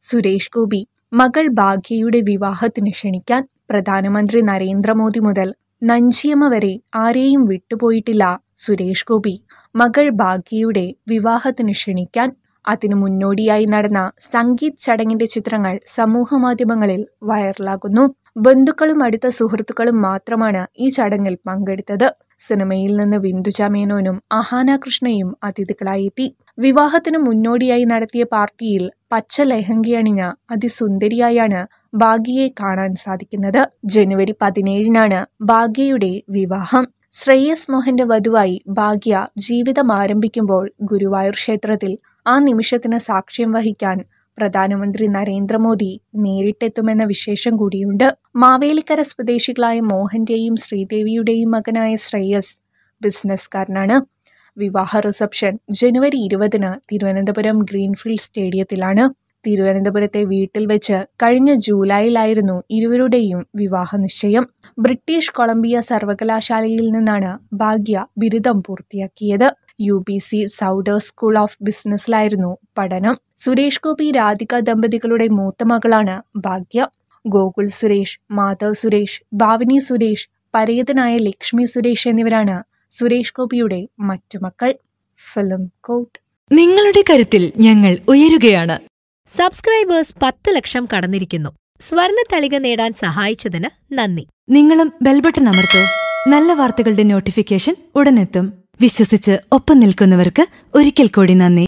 സുരേഷ് ഗോപി മകൾ ഭാഗ്യയുടെ വിവാഹത്തിന് ക്ഷണിക്കാൻ പ്രധാനമന്ത്രി നരേന്ദ്രമോദി മുതൽ നഞ്ചിയമ്മ വരെ ആരെയും വിട്ടുപോയിട്ടില്ല സുരേഷ് ഗോപി മകൾ ഭാഗ്യയുടെ വിവാഹത്തിന് ക്ഷണിക്കാൻ. അതിനു മുന്നോടിയായി നടന്ന സംഗീത് ചടങ്ങിന്റെ ചിത്രങ്ങൾ സമൂഹമാധ്യമങ്ങളിൽ വൈറലാകുന്നു. ബന്ധുക്കളും അടുത്ത സുഹൃത്തുക്കളും മാത്രമാണ് ഈ ചടങ്ങിൽ പങ്കെടുത്തത്. സിനിമയിൽ നിന്ന് വിന്ദുജ മേനോനും അഹാന കൃഷ്ണയും അതിഥികളായി എത്തി. വിവാഹത്തിനു മുന്നോടിയായി നടത്തിയ പാർട്ടിയിൽ പച്ച ലഹങ്കയണിഞ്ഞ അതിസുന്ദരിയായാണ് ഭാഗ്യയെ കാണാൻ സാധിക്കുന്നത്. ജനുവരി 17-നാണ് ഭാഗ്യയുടെ വിവാഹം. ശ്രേയസ് മോഹന്റെ വധുവായി ഭാഗ്യ ജീവിതം ആരംഭിക്കുമ്പോൾ ഗുരുവായൂർ ക്ഷേത്രത്തിൽ ആ നിമിഷത്തിന് സാക്ഷ്യം വഹിക്കാൻ പ്രധാനമന്ത്രി നരേന്ദ്രമോദി നേരിട്ടെത്തുമെന്ന വിശേഷം കൂടിയുണ്ട്. മാവേലിക്കര സ്വദേശികളായ മോഹന്റെയും ശ്രീദേവിയുടെയും മകനായ ശ്രേയസ് ബിസിനസ്സുകാരനാണ്. വിവാഹ റിസപ്ഷൻ ജനുവരി 20-ന് തിരുവനന്തപുരം ഗ്രീൻഫീൽഡ് സ്റ്റേഡിയത്തിലാണ്. തിരുവനന്തപുരത്തെ വീട്ടിൽ വെച്ച് കഴിഞ്ഞ ജൂലൈയിലായിരുന്നു ഇരുവരുടെയും വിവാഹ നിശ്ചയം. ബ്രിട്ടീഷ് കൊളംബിയ സർവകലാശാലയിൽ നിന്നാണ് ഭാഗ്യ ബിരുദം പൂർത്തിയാക്കിയത്. UBC സൗഡേഴ്സ് സ്കൂൾ ഓഫ് ബിസിനസ്സിലായിരുന്നു പഠനം. സുരേഷ് ഗോപി രാധിക ദമ്പതികളുടെ മൂത്ത മകളാണ് ഭാഗ്യ. ഗോകുൽ സുരേഷ്, മാധവ് സുരേഷ്, ഭാവനി സുരേഷ്, പരേതനായ ലക്ഷ്മി സുരേഷ് എന്നിവരാണ് സുരേഷ് ഗോപിയുടെ മറ്റു മക്കൾ. ഫിലിം കോട്ട്. നിങ്ങളുടെ കരുത്തിൽ ഞങ്ങൾ ഉയരുകയാണ്. സബ്സ്ക്രൈബേഴ്സ് 10 ലക്ഷം കടന്നിരിക്കുന്നു. സ്വർണ തളിക നേടാൻ സഹായിച്ചതിന് നന്ദി. നിങ്ങളും ബെൽബട്ടൺ അമർത്തോ. നല്ല വാർത്തകളുടെ നോട്ടിഫിക്കേഷൻ ഉടനെത്തും. വിശ്വസിച്ച് ഒപ്പം നിൽക്കുന്നവർക്ക് ഒരിക്കൽ കൂടി നന്ദി.